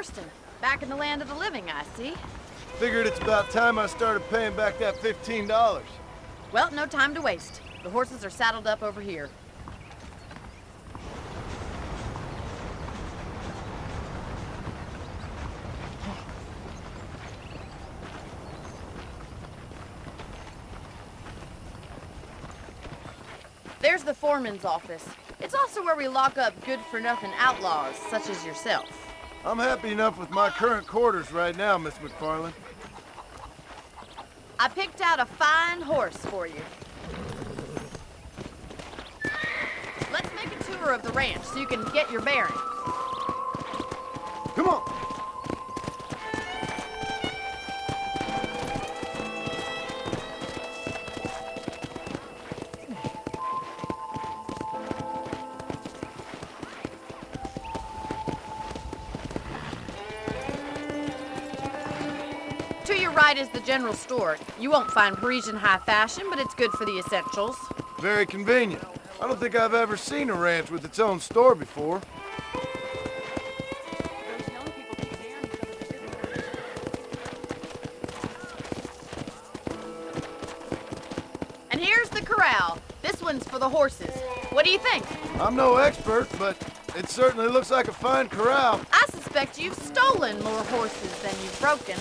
Marston. Back in the land of the living, I see. Figured it's about time I started paying back that $15. Well, no time to waste. The horses are saddled up over here. There's the foreman's office. It's also where we lock up good-for-nothing outlaws, such as yourself. I'm happy enough with my current quarters right now, Miss McFarland. I picked out a fine horse for you. Let's make a tour of the ranch so you can get your bearings. Come on! To your right is the general store. You won't find Parisian high fashion, but it's good for the essentials. Very convenient. I don't think I've ever seen a ranch with its own store before. And here's the corral. This one's for the horses. What do you think? I'm no expert, but it certainly looks like a fine corral. I suspect you've stolen more horses than you've broken.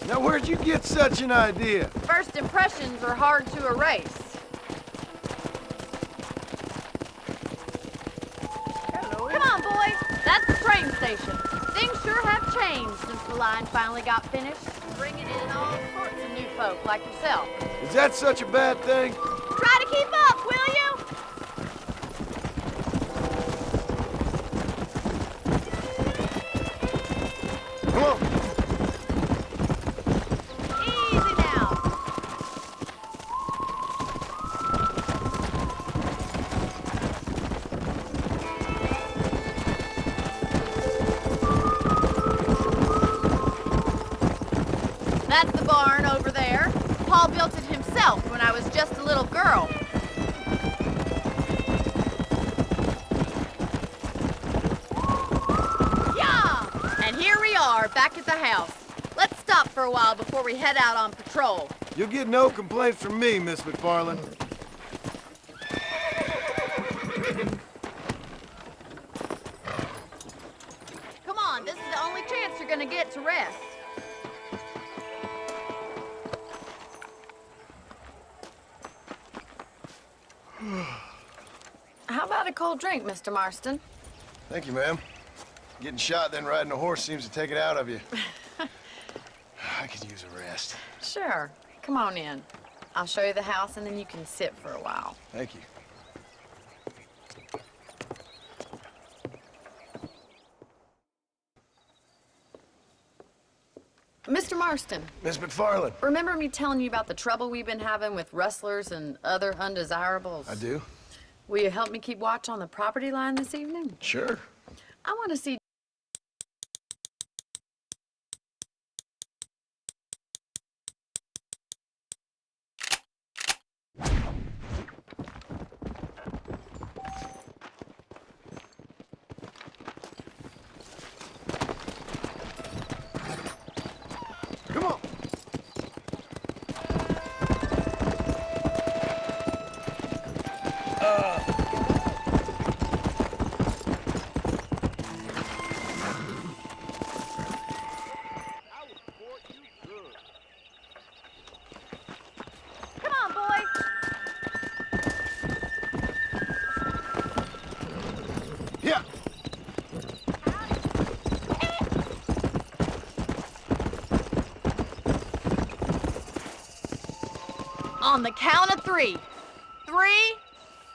Now, where'd you get such an idea? First impressions are hard to erase. Hello. Come on, boys. That's the train station. Things sure have changed since the line finally got finished. Bringing in all sorts of new folk like yourself. Is that such a bad thing? Try to keep up, will you? Come on. Easy now. That's the barn over there. Paul built it himself when I was just a little girl. Yeah! And here we are, back at the house. Let's stop for a while before we head out on patrol. You'll get no complaints from me, Miss McFarland. Come on, this is the only chance you're gonna get to rest. How about a cold drink, Mr. Marston? Thank you, ma'am. Getting shot, then riding a horse seems to take it out of you. I could use a rest. Sure. Come on in. I'll show you the house, and then you can sit for a while. Thank you. Mr. Marston, Miss McFarland. remember me telling you about the trouble we've been having with rustlers and other undesirables? I do. Will you help me keep watch on the property line this evening? Sure. I want to see... Come on. Come on, boy! Yeah. On the count of 3. 3,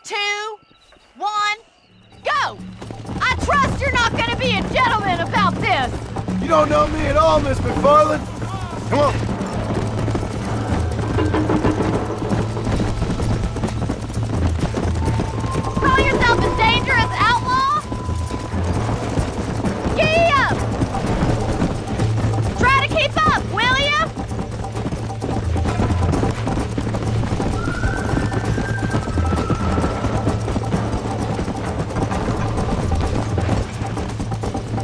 2, 1, go! I trust you're not gonna be a gentleman about this! You don't know me at all, Miss McFarland. Come on. Call yourself a dangerous outlaw? Giddy up! Try to keep up, will ya?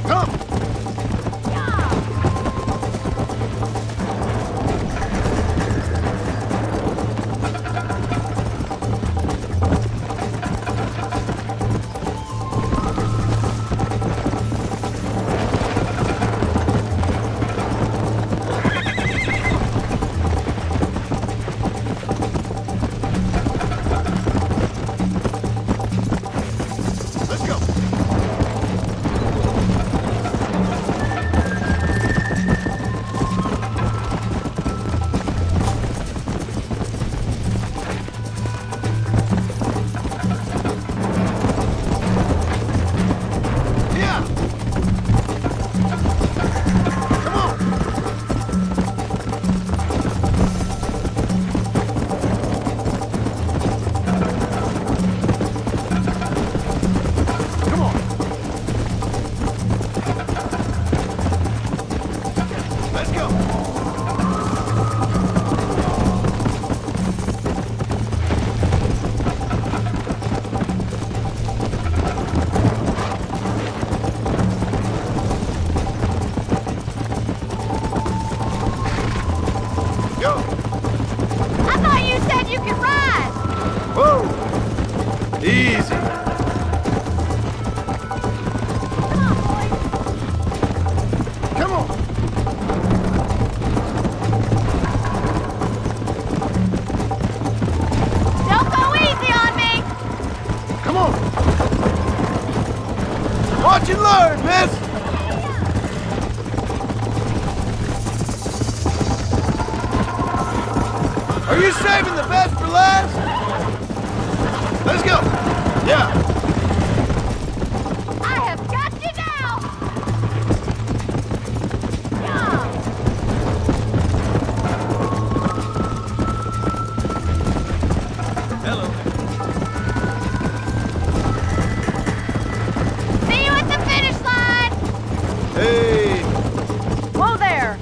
Come. and learn, miss! Are you saving the best for last? Let's go! Yeah! I have got you now! Yeah! Hello. See you at the finish line! Hey! Whoa there!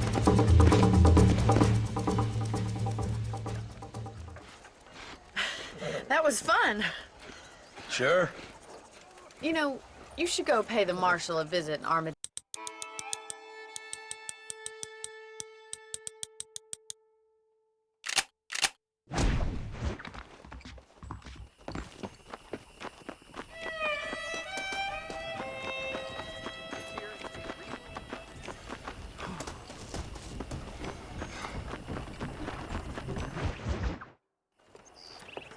That was fun. Sure. You know, you should go pay the marshal a visit in Armadillo.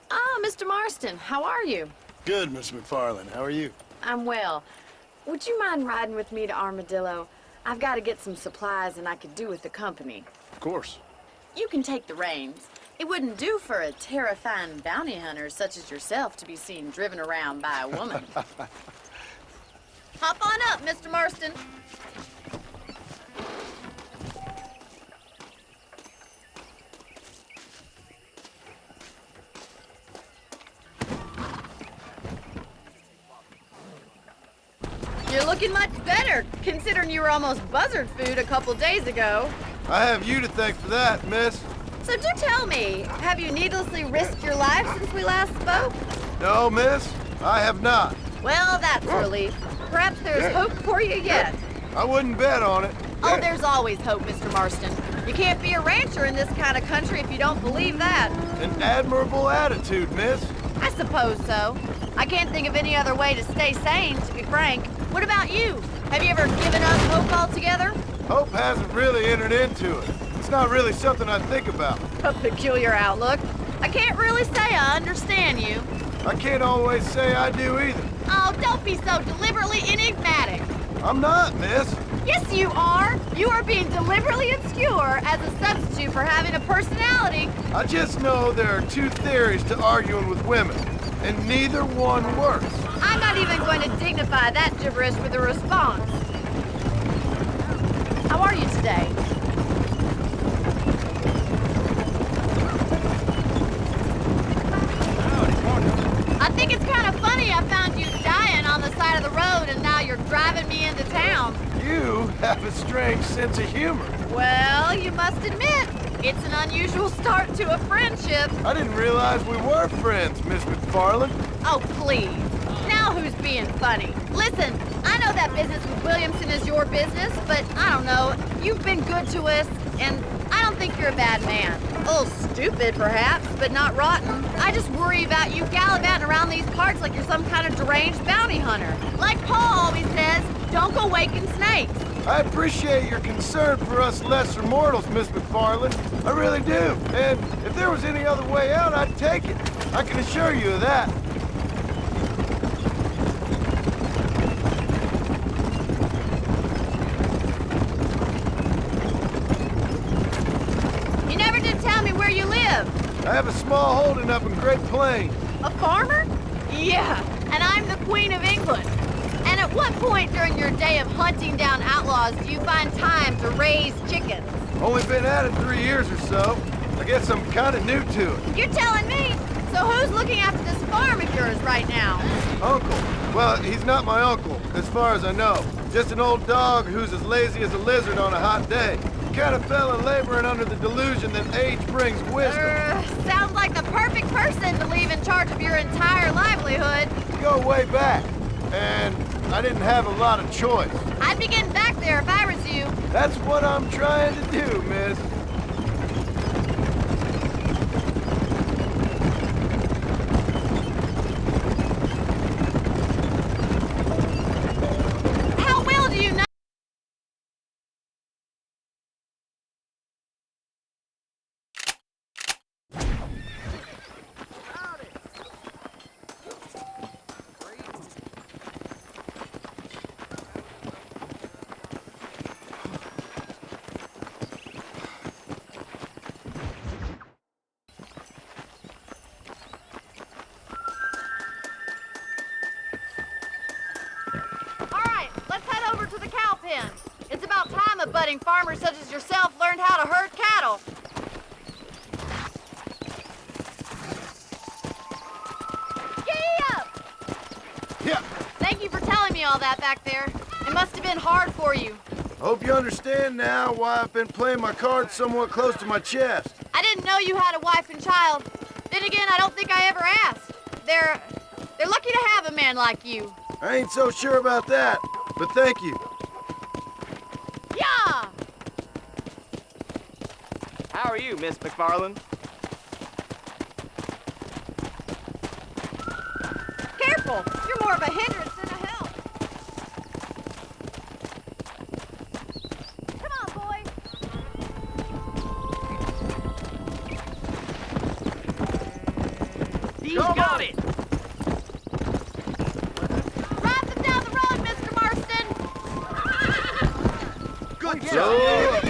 Ah, Mr. Marston, how are you? Good, Miss McFarland. How are you? I'm well. Would you mind riding with me to Armadillo? I've got to get some supplies and I could do with the company. Of course. You can take the reins. It wouldn't do for a terrifying bounty hunter such as yourself to be seen driven around by a woman. Hop on up, Mr. Marston. You're looking much better, considering you were almost buzzard food a couple days ago. I have you to thank for that, miss. So do tell me, have you needlessly risked your life since we last spoke? No, miss, I have not. Well, that's a relief. Perhaps there's hope for you yet. I wouldn't bet on it. Oh, there's always hope, Mr. Marston. You can't be a rancher in this kind of country if you don't believe that. An admirable attitude, miss. I suppose so. I can't think of any other way to stay sane, to be frank. What about you? Have you ever given up hope altogether? Hope hasn't really entered into it. It's not really something I think about. A peculiar outlook. I can't really say I understand you. I can't always say I do either. Oh, don't be so deliberately enigmatic. I'm not, miss. Yes, you are. You are being deliberately obscure as a substitute for having a personality. I just know there are two theories to arguing with women, and neither one works. I'm not even going to dignify that gibberish with a response. How are you today? I think it's kind of funny I found you dying on the side of the road and now you're driving me into town. You have a strange sense of humor. Well, you must admit, it's an unusual start to a friendship. I didn't realize we were friends, Miss McFarland. Oh, please. Now who's being funny? Listen, I know that business with Williamson is your business, but I don't know. You've been good to us, and I don't think you're a bad man. A little stupid, perhaps, but not rotten. I just worry about you gallivanting around these parts like you're some kind of deranged bounty hunter. Like Paul always says, don't go waking snakes. I appreciate your concern for us lesser mortals, Miss McFarland. I really do. And if there was any other way out, I'd take it. I can assure you of that. You never did tell me where you live. I have a small holding up in Great Plains. A farmer? Yeah, and I'm the Queen of England. And at what point during your day of hunting down outlaws do you find time to raise chickens? Only been at it 3 years or so. I guess I'm kind of new to it. You're telling me? So who's looking after this farm of yours right now? Uncle. Well, he's not my uncle, as far as I know. Just an old dog who's as lazy as a lizard on a hot day. Kind of fella laboring under the delusion that age brings wisdom. Sounds like the perfect person to leave in charge of your entire livelihood. We go way back, and I didn't have a lot of choice. I'd be getting back there if I was you. That's what I'm trying to do, miss. How well do you know? law-abiding farmers such as yourself learned how to herd cattle. Giddy up! Yeah. Thank you for telling me all that back there. It must have been hard for you. Hope you understand now why I've been playing my cards somewhat close to my chest. I didn't know you had a wife and child. Then again, I don't think I ever asked. They're lucky to have a man like you. I ain't so sure about that, but thank you. Yeah! How are you, Miss McFarland? Careful! You're more of a hindrance than a help. Come on, boys. He's got it! Drive them down the road, Mr. Marston! Good yeah. job.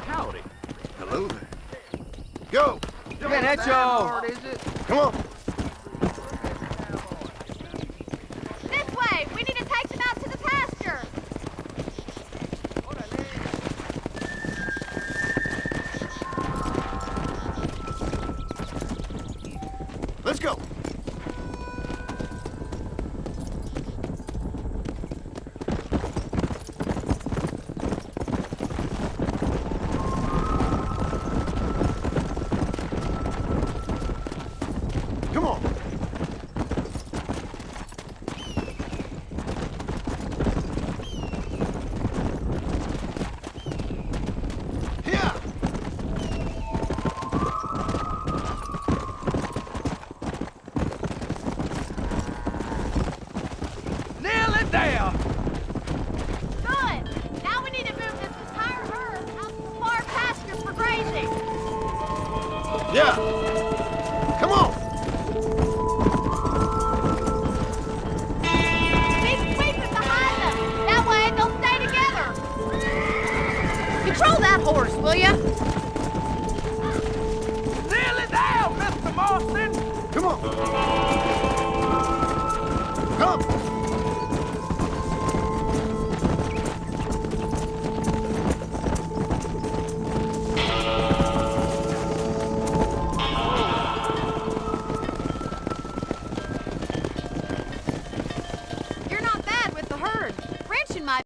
Howdy. Hello there. Go. Man, that's y'all. Come on. This way! We need to take them out to the pasture! Let's go. Come on. Yeah. Nearly there! Good! Now we need to move this entire herd out to the far pastures for grazing. Yeah. Come on. Keep sweeping behind them. That way they'll stay together. Control that horse, will ya? Nearly there, Mr. Marston! Come on. Come. You're not bad with the herd. Ranching might